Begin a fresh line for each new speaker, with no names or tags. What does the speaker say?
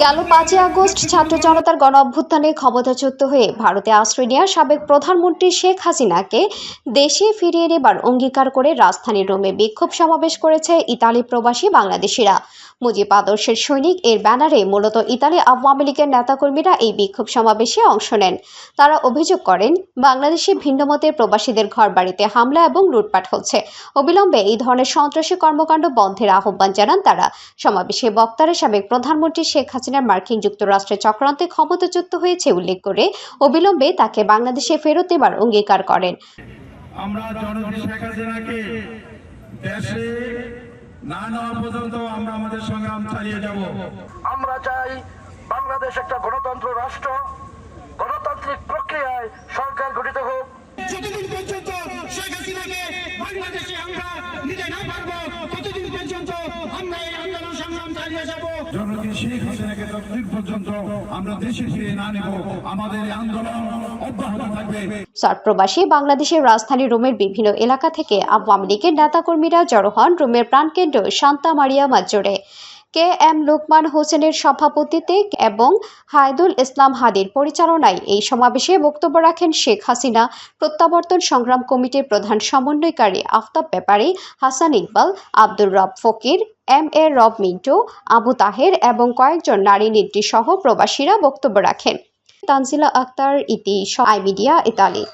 গেল 5 আগস্ট ছাত্র জনতার গণ অভ্যুত্থানে ক্ষমতাচ্যুত হয়ে ভারতে আশ্রয় নেওয়া সাবেক প্রধানমন্ত্রী শেখ হাসিনাকে দেশে ফিরিয়ে নেবার অঙ্গীকার করে রাজধানী রোমে বিক্ষোভ সমাবেশ করেছে ইতালি প্রবাসী বাংলাদেশিরা। মুজিব আদর্শের সৈনিক এর ব্যানারে মূলত ইতালি আওয়ামী লীগের নেতাকর্মীরা এই বিক্ষোভ সমাবেশে অংশ নেন। তারা অভিযোগ করেন, বাংলাদেশে ভিন্নমতের প্রবাসীদের ঘরবাড়িতে হামলা এবং লুটপাট হচ্ছে। অবিলম্বে এই ধরনের সন্ত্রাসী কর্মকাণ্ড বন্ধের আহ্বান জানান তারা। সমাবেশে বক্তারা সাবেক প্রধানমন্ত্রী শেখ হাসিনা মার্কিন যুক্তরাষ্ট্রের চক্রান্তে ক্ষমতাচ্যুত হয়েছে উল্লেখ করে অবিলম্বে তাকে বাংলাদেশে ফেরত দেবার অঙ্গীকার করেন।
আমরা জননেত্রী শেখ হাসিনাকে দেশে না নেওয়া পর্যন্ত আমরা আমাদের সংগ্রাম চালিয়ে যাব।
আমরা চাই বাংলাদেশ একটা গণতন্ত্র রাষ্ট্র, গণতান্ত্রিক প্রক্রিয়ায় সরকার গঠিত হোক।
যতদিন পর্যন্ত শেখ হাসিনাকে বাংলাদেশে আমরা নিতে না পারবো, ততদিন পর্যন্ত আমরা এই আন্দোলন সংগ্রাম চালিয়ে যাব।
জননেত্রী শেখ হাসিনাকে যতদিন পর্যন্ত আমরা দেশে ফিরিয়ে না নেব, আমাদের এই আন্দোলন অব্যাহত থাকবে।
প্রবাসী বাংলাদেশের রাজধানী রোমের বিভিন্ন এলাকা থেকে আওয়ামী লীগের নেতাকর্মীরা জড়ো হন রোমের প্রাণকেন্দ্র Santa Maria Maggiore. K M Lokman হোসেনের সভাপতিত্বে এবং হায়দুল ইসলাম হাদির পরিচালনায় এই সমাবেশে বক্তব্য রাখেন শেখ হাসিনা প্রত্যাবর্তন সংগ্রাম কমিটির প্রধান সমন্বয়কারী আফতাব ব্যাপারী, হাসান ইকবাল, আব্দুর রব ফকির, এম এ রব মিন্টু, আবু তাহের এবং কয়েকজন নারী নেত্রী সহ প্রবাসীরা বক্তব্য রাখেন। তানজিলা আক্তার, ইতি, আই মিডিয়া, ইতালি।